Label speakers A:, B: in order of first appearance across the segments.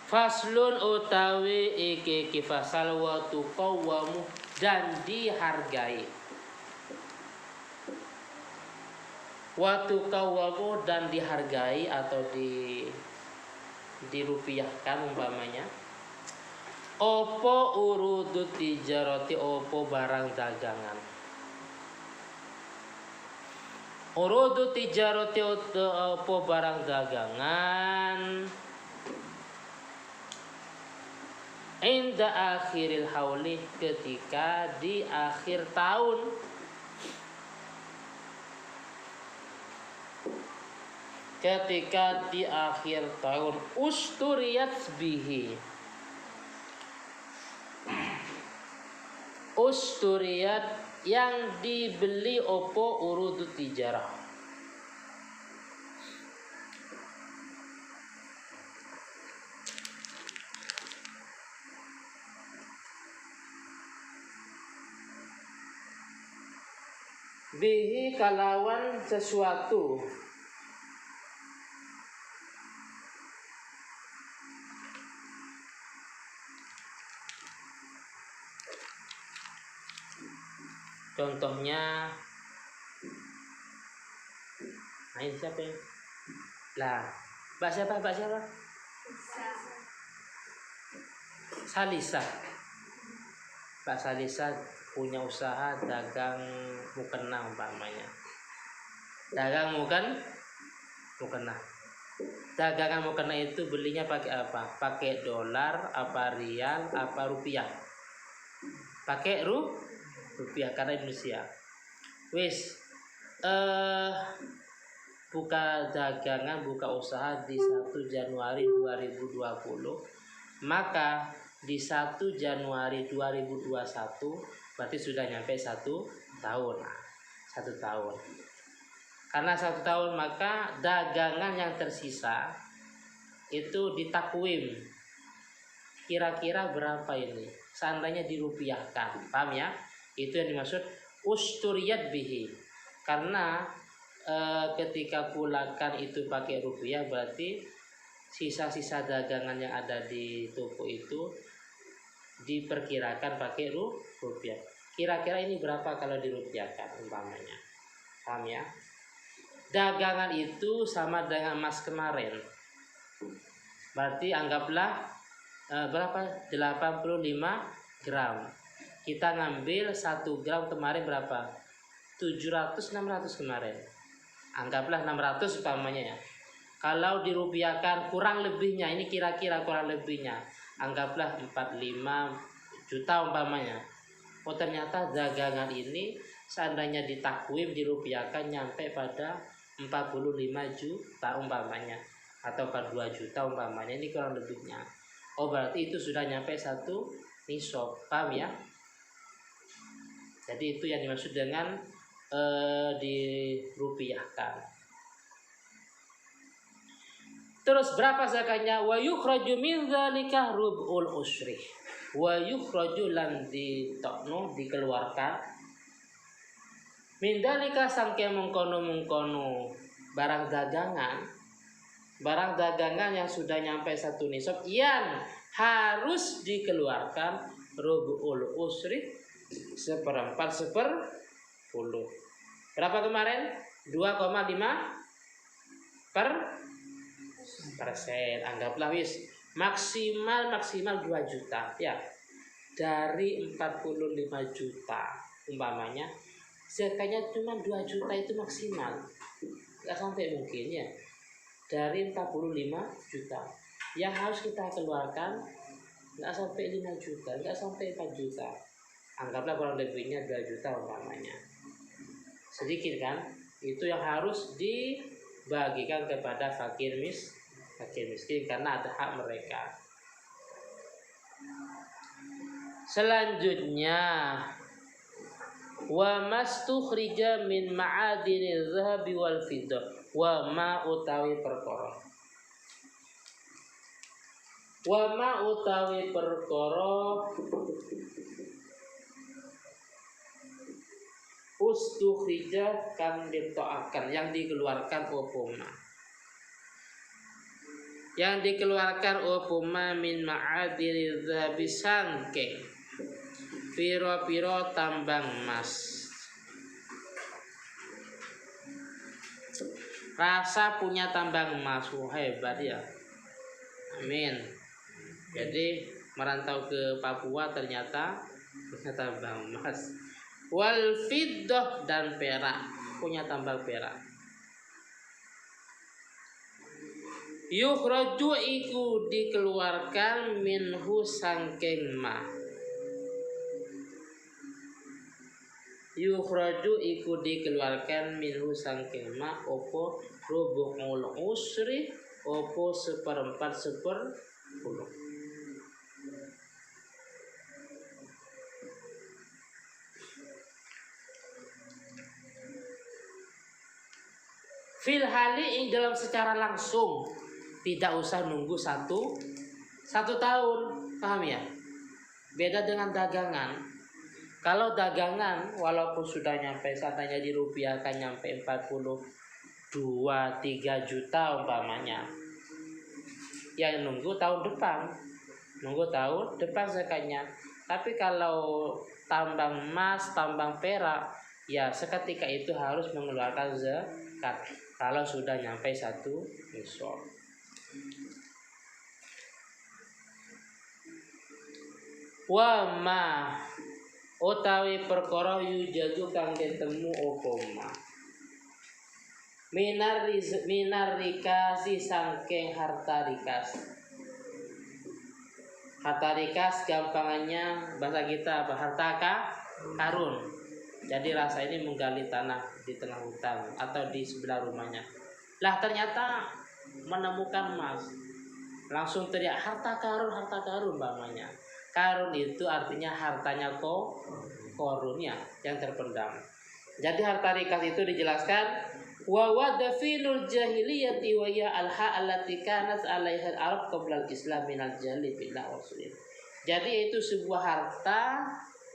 A: Faslun utawi iki kifasal wa tuqawwamu dan dihargai. Wa tuqawwamu dan dihargai atau dirupiahkan umpamanya. Opo urudu tijarati, opo barang dagangan. Urudu tijarati opo barang dagangan. Inda akhiril hauli, ketika di akhir tahun. Ketika di akhir tahun usturiyat bihi. Usturiyat yang dibeli opo urudu tijarah. Bihi kalawan sesuatu. Contohnya, nah ini siapa ya? Lah, Mbak siapa? Salisa. Mbak Salisa punya usaha dagang mukena umpamanya. Dagang mukena. Dagangan mukena itu belinya pakai apa? Pakai dolar, apa rial, apa rupiah? Pakai rupiah karena Indonesia. Buka dagangan, buka usaha di 1 Januari 2020. Maka di 1 Januari 2021 berarti sudah nyampe 1 tahun. 1 tahun. Karena 1 tahun maka dagangan yang tersisa itu ditakwim. Kira-kira berapa ini? Seandainya dirupiahkan, paham ya? Itu yang dimaksud usturiyat bihi. Karena ketika kulakan itu pakai rupiah, berarti sisa-sisa dagangan yang ada di toko itu diperkirakan pakai rupiah. Kira-kira ini berapa kalau dirupiahkan umpamanya? Paham ya? Dagangan itu sama dengan emas kemarin. Berarti anggaplah berapa? 85 gram. Kita ngambil 1 gram kemarin berapa? 700-600 kemarin. Anggaplah 600 umpamanya ya. Kalau dirupiahkan kurang lebihnya, ini kira-kira kurang lebihnya, anggaplah 45 juta umpamanya. Oh ternyata dagangan ini seandainya ditakwim dirupiahkan nyampe pada 45 juta umpamanya, atau 2 juta umpamanya, ini kurang lebihnya. Oh berarti itu sudah nyampe 1 nisab, paham ya? Jadi itu yang dimaksud dengan dirupiahkan. Terus berapa zakatnya? Wa yukhraju min dzalika rub'ul usri. Wa yukhraju lan ditokno dikeluarkan min dzalika sangke mengkono-mengkono barang dagangan yang sudah nyampe 1 nisab yang harus dikeluarkan rub'ul usri, 1/4 Berapa kemarin? 2,5%. Anggaplah maksimal 2 juta ya. Dari 45 juta umpamanya, zakatnya cuma 2 juta itu maksimal. Enggak sampai mungkin ya. Dari 45 juta yang harus kita keluarkan enggak sampai 5 juta, enggak sampai 4 juta. Anggaplah kurang lebihnya 2 juta umpamanya. Sedikit kan? Itu yang harus dibagikan kepada fakir miskin karena ada hak mereka. Selanjutnya, wa mastukhrija min ma'adinil zahabi wal fiddah, wa ma utawi perkara. Wa ma utawi perkara ustukhrija kang ditoakan, yang dikeluarkan opoma. yang dikeluarkan opuma min ma'adiri dzabi sangking piro-piro tambang emas. Rasa punya tambang emas, hebat ya. Amin. Jadi merantau ke Papua ternyata punya tambang emas. Wal fiddah dan perak, punya tambang perak. Yukhraju iku dikeluarkan minhu sangking ma. Yukhraju iku dikeluarkan minhu sangking ma opo rubu'ul usri opo 1/4 10. Fil hali ing dalam secara langsung, tidak usah nunggu satu tahun, paham ya? Beda dengan dagangan. Kalau dagangan walaupun sudah nyampe katanya dirupiahkan nyampe 42-3 juta umpamanya, ya nunggu tahun depan zakatnya. Tapi kalau tambang emas, tambang perak, ya seketika itu harus mengeluarkan zakat kalau sudah nyampe 1 nisab. Wa ma utawi perkara yujadu kang ketemu apa ma minar rikasi sangking harta rikas. Harta rikas gampangannya bahasa kita apa? Harta karun. Jadi rasa ini menggali tanah di tengah hutan atau di sebelah rumahnya. Lah ternyata menemukan emas. Langsung teriak harta karun umpamanya. Karun itu artinya hartanya korunnya yang terpendam. Jadi harta rikas itu dijelaskan wa wadafinul jahiliyati wa ya alha allati kanat 'alaiha al-arab qabla al-islam minal jahli billah wasulil. Jadi itu sebuah harta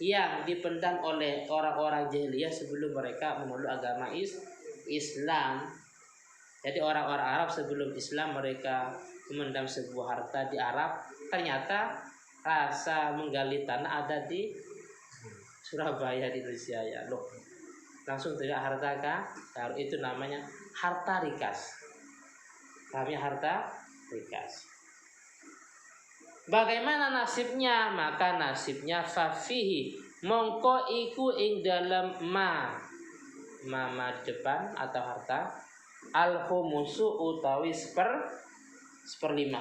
A: yang dipendam oleh orang-orang jahiliyah sebelum mereka memeluk agama Islam. Jadi orang-orang Arab sebelum Islam mereka memendam sebuah harta di Arab. Ternyata rasa menggali tanah ada di Surabaya di Indonesia ya. Loh, langsung tidak harta karun, itu namanya harta rikas. Kami harta rikas. Bagaimana nasibnya? Maka nasibnya fafihi mongko iku ing dalam ma depan atau harta al-khumusu utawi 1/5.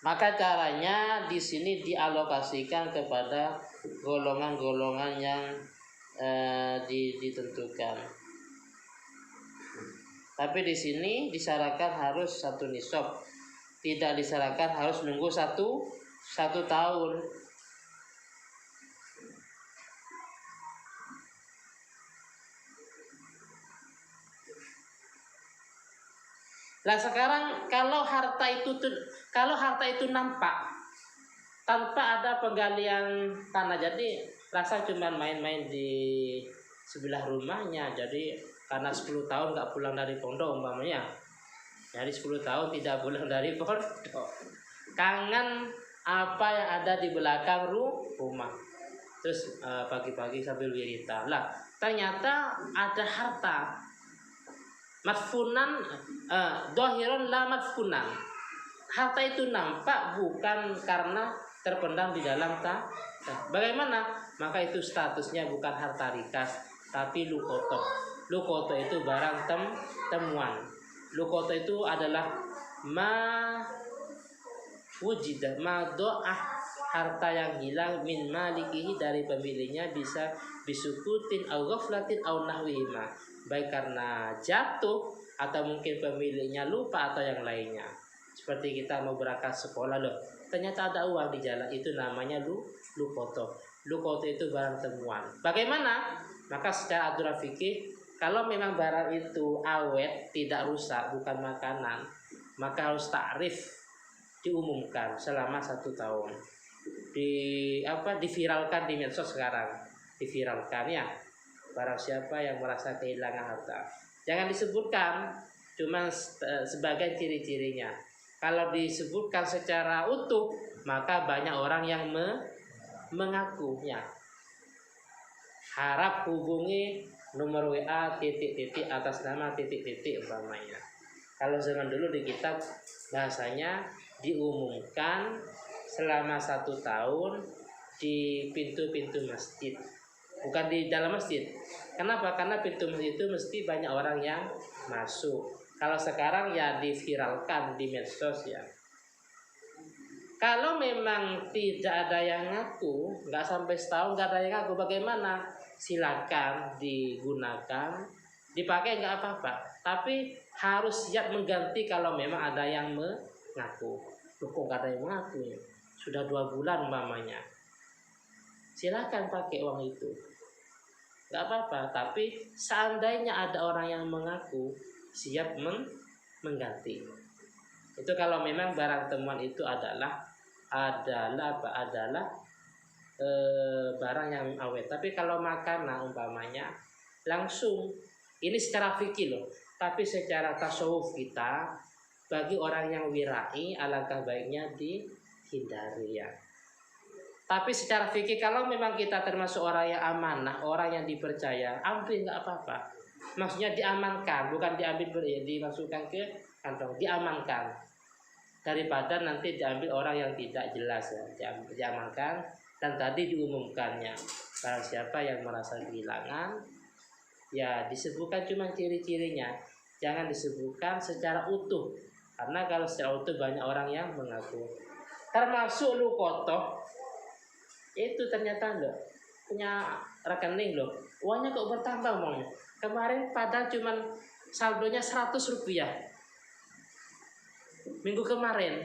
A: Maka caranya di sini dialokasikan kepada golongan-golongan yang ditentukan. Tapi di sini disyaratkan harus 1 nisab, tidak disyaratkan harus nunggu satu tahun. Nah sekarang kalau harta itu nampak tanpa ada penggalian tanah, jadi rasa cuma main-main di sebelah rumahnya, jadi karena 10 tahun nggak pulang dari pondok umpamanya, jadi 10 tahun tidak pulang dari pondok, kangen apa yang ada di belakang rumah, terus pagi-pagi sambil wirita lah, ternyata ada harta madfunan, dohiron la madfunan. Harta itu nampak bukan karena terpendam di dalam tanah. Bagaimana? Maka itu statusnya bukan harta rikas, tapi lukoto. Lukoto itu barang temuan. Lukoto itu adalah ma wujidah, ma do'ah, harta yang hilang min malikihi dari pemiliknya, bisa bisukutin au ghaflatin au nahwihima, baik karena jatuh atau mungkin pemiliknya lupa atau yang lainnya. Seperti kita mau berangkat sekolah, loh ternyata ada uang di jalan, itu namanya lukoto. Lukoto itu barang temuan. Bagaimana? Maka secara aturan fikih, kalau memang barang itu awet, tidak rusak, bukan makanan, maka harus takrif, diumumkan selama 1 tahun. Diviralkan di medsos sekarang, diviralkan ya. barang siapa yang merasa kehilangan harta. Jangan disebutkan cuma sebagai ciri-cirinya. Kalau disebutkan secara utuh, maka banyak orang yang mengakunya. Harap hubungi nomor WA titik-titik atas nama titik-titik umpamanya. Kalau zaman dulu di kitab bahasanya diumumkan selama 1 tahun di pintu-pintu masjid, bukan di dalam masjid. Kenapa? Karena pintu masjid itu mesti banyak orang yang masuk. Kalau sekarang ya diviralkan di medsos ya. Kalau memang tidak ada yang ngaku, nggak sampai setahun nggak ada yang ngaku, bagaimana? Silakan digunakan, dipakai nggak apa-apa. Tapi harus siap mengganti kalau memang ada yang mengaku. Loh, kok nggak ada yang mengaku? Sudah 2 bulan umpamanya. Silakan pakai uang itu, nggak apa-apa. Tapi seandainya ada orang yang mengaku, siap mengganti. Itu kalau memang barang temuan itu adalah barang yang awet. Tapi kalau makanan umpamanya langsung, ini secara fikih loh. Tapi secara tasawuf kita, bagi orang yang wirai alangkah baiknya dihindari ya. Tapi secara fikih kalau memang kita termasuk orang yang amanah, orang yang dipercaya, ambil nggak apa-apa. Maksudnya diamankan, bukan diambil dimasukkan ke kantong, diamankan. Daripada nanti diambil orang yang tidak jelas ya, diamankan. Dan tadi diumumkannya, barang siapa yang merasa kehilangan, ya disebutkan cuma ciri-cirinya, jangan disebutkan secara utuh. Karena kalau secara utuh banyak orang yang mengaku. Termasuk Lukoto, itu ternyata loh punya rekening loh, uangnya kok bertambah uangnya. Kemarin padahal cuma saldonya 100 rupiah minggu kemarin,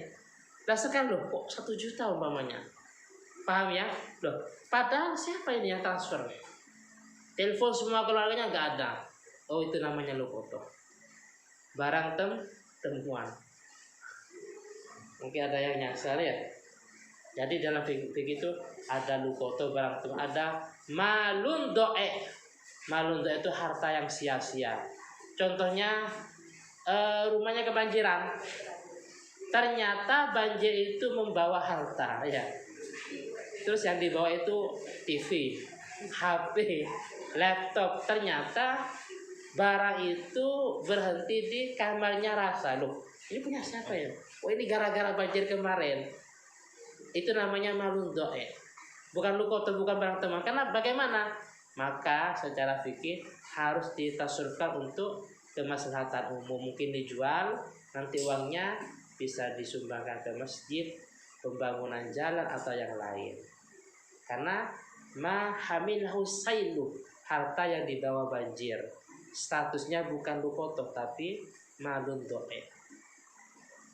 A: lah sekarang loh kok 1 juta umpamanya. Paham ya? Loh, padahal siapa ini yang transfer? Telepon semua keluarganya nggak ada. Oh, itu namanya Lukoto. Barang temuan. Mungkin ada yang nyasar ya. Jadi dalam fikih itu ada Lukoto, barang temuan, ada malun doe. Malun doe itu harta yang sia-sia. Contohnya rumahnya kebanjiran. Ternyata banjir itu membawa harta ya. Terus yang dibawa itu TV, HP, laptop. Ternyata barang itu berhenti di kamarnya Rasa. Loh, ini punya siapa ya? Oh, ini gara-gara banjir kemarin. Itu namanya malun doe. Bukan Lukoto, bukan barang temuan. Karena bagaimana? Maka secara fikih harus ditasarrufkan untuk kemaslahatan umum. Mungkin dijual, nanti uangnya bisa disumbangkan ke masjid, pembangunan jalan atau yang lain. Karena mahamilahu sailu, harta yang dibawa banjir, statusnya bukan Lukoto tapi malun doe.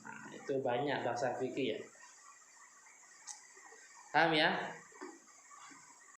A: Nah, itu banyak bahasa fikih ya. Paham ya?